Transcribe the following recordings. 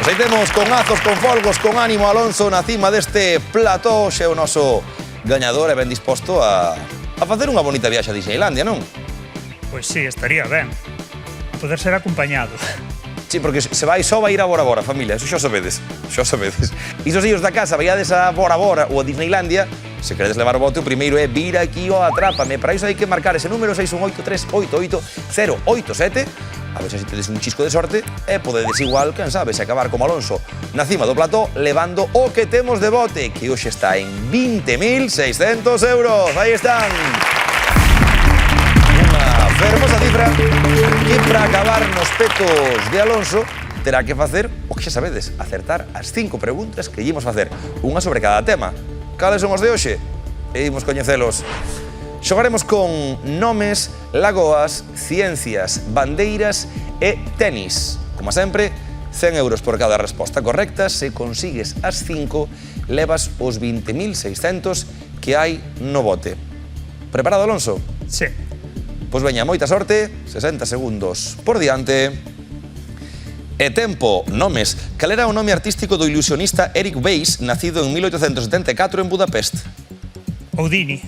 Pois aí temos con azos, con folgos, con ánimo Alonso na cima deste plató. Xe o noso gañador e ben disposto a facer unha bonita viaxe a Disneylandia, non? Pois sí, estaría ben. A poder ser acompañado. Sí, porque se vai só vai ir a Bora Bora, familia, eso xa sabedes, xa sabedes. Isos días da casa, vaiades a Bora Bora ou a Disneylandia, se queredes levar o bote, o primeiro é vir aquí ao Atrápame. Para iso hai que marcar ese número 618388087, a ver se tedes un chisco de sorte e podedes igual, quen sabe, se acabar como Alonso na cima do plató levando o que temos de bote, que hoxe está en 20.600 euros. Aí están. Unha fermosa cifra que para acabar nos petos de Alonso terá que facer o que xa sabedes, acertar as 5 preguntas que lle imos facer, unha sobre cada tema. Cales son os de hoxe? E imos coñecelos. Xogaremos con nomes, lagoas, ciencias, bandeiras e tenis. Como sempre, 100 euros por cada resposta correcta. Se consigues as 5, levas os 20.600 que hai no bote. Preparado, Alonso? Sí. Pois veña, moita sorte, 60 segundos por diante. E tempo, nomes. Cal era o nome artístico do ilusionista Eric Weiss, nacido en 1874 en Budapest? Houdini.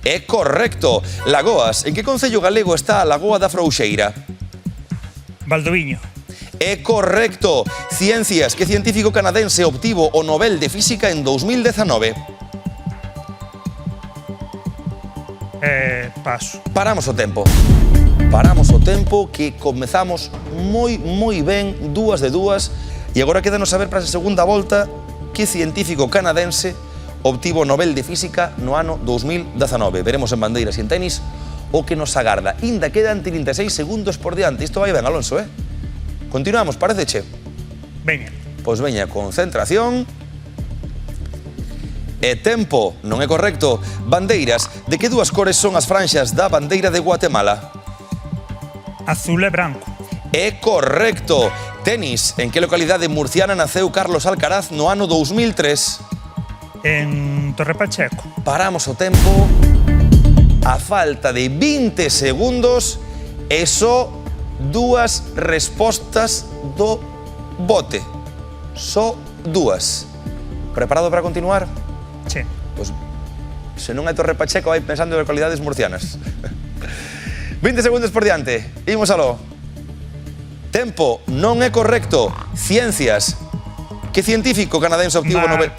É correcto. Lagoas. En que concello galego está a Lagoa da Frouxeira? Valdoviño. É correcto. Ciencias. Que científico canadense obtivo o Nobel de Física en 2019? Paso. Paramos o tempo. Paramos o tempo que comezamos moi ben, 2 de 2, e agora quédanos saber para a segunda volta que científico canadense obtivo o Nobel de Física no ano 2019. Veremos en bandeiras e en tenis o que nos agarda. Inda quedan 36 segundos por diante. Isto vai ben, Alonso, eh? Continuamos, pareceche? Veña. Pois veña, concentración. E tempo, non é correcto. Bandeiras. De que 2 cores son as franxas da bandeira de Guatemala? Azul e branco. É correcto. Tenis. En que localidade murciana naceu Carlos Alcaraz no ano 2003? En Torre Pacheco. Paramos o tempo. A falta de 20 segundos e só 2 respostas do bote. Só 2. Preparado para continuar? Sí. Pois, se non é Torre Pacheco, vai pensando en localidades murcianas. 20 segundos por diante. Imos aló. Tempo, non é correcto. Ciencias. Que científico canadense obtivo o Nobel?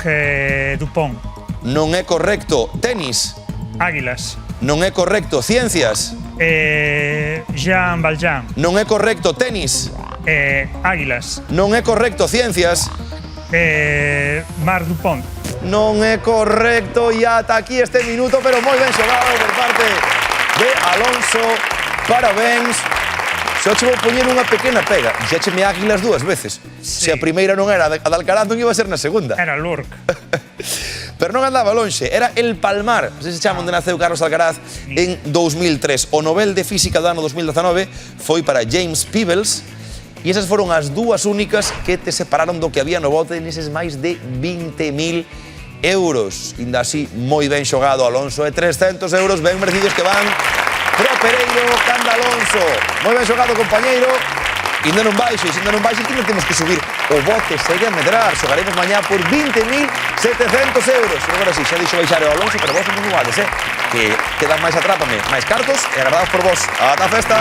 Dupont. Non é correcto. Tenis. Águilas. Non é correcto. Ciencias. Jean Valjean. Non é correcto. Tenis. Águilas. Non é correcto. Ciencias. Marc Dupont. Non é correcto. E ata aquí este minuto, pero moi ben xogado por parte de Alonso. Parabéns. Só che vou poñer unha pequena pega. Dixécheme Águilas 2 veces. Sí. Se a primeira non era a de Alcaraz, non iba a ser na segunda. Era Lurk. Pero non andaba lonxe, era El Palmar, así se chama onde naceu Carlos Alcaraz en 2003. O Nobel de Física do ano 2019 foi para James Peebles e esas foron as 2 únicas que te separaron do que había no bote neses máis de 20.000 euros. Inda así, moi ben xogado, Alonso, e 300 euros ben merecidos que van pro Pereiro Canda Alonso. Moi ben xogado, compañeiro. Inda non baixes, que temos que subir. O bote segue a medrar. Xogaremos mañá por 20.700 euros. E agora sí, xa dixo baixar o Alonso, pero vos non iguales, que quedan máis Atrápame, máis cartos e agradados por vos. Ata a festa!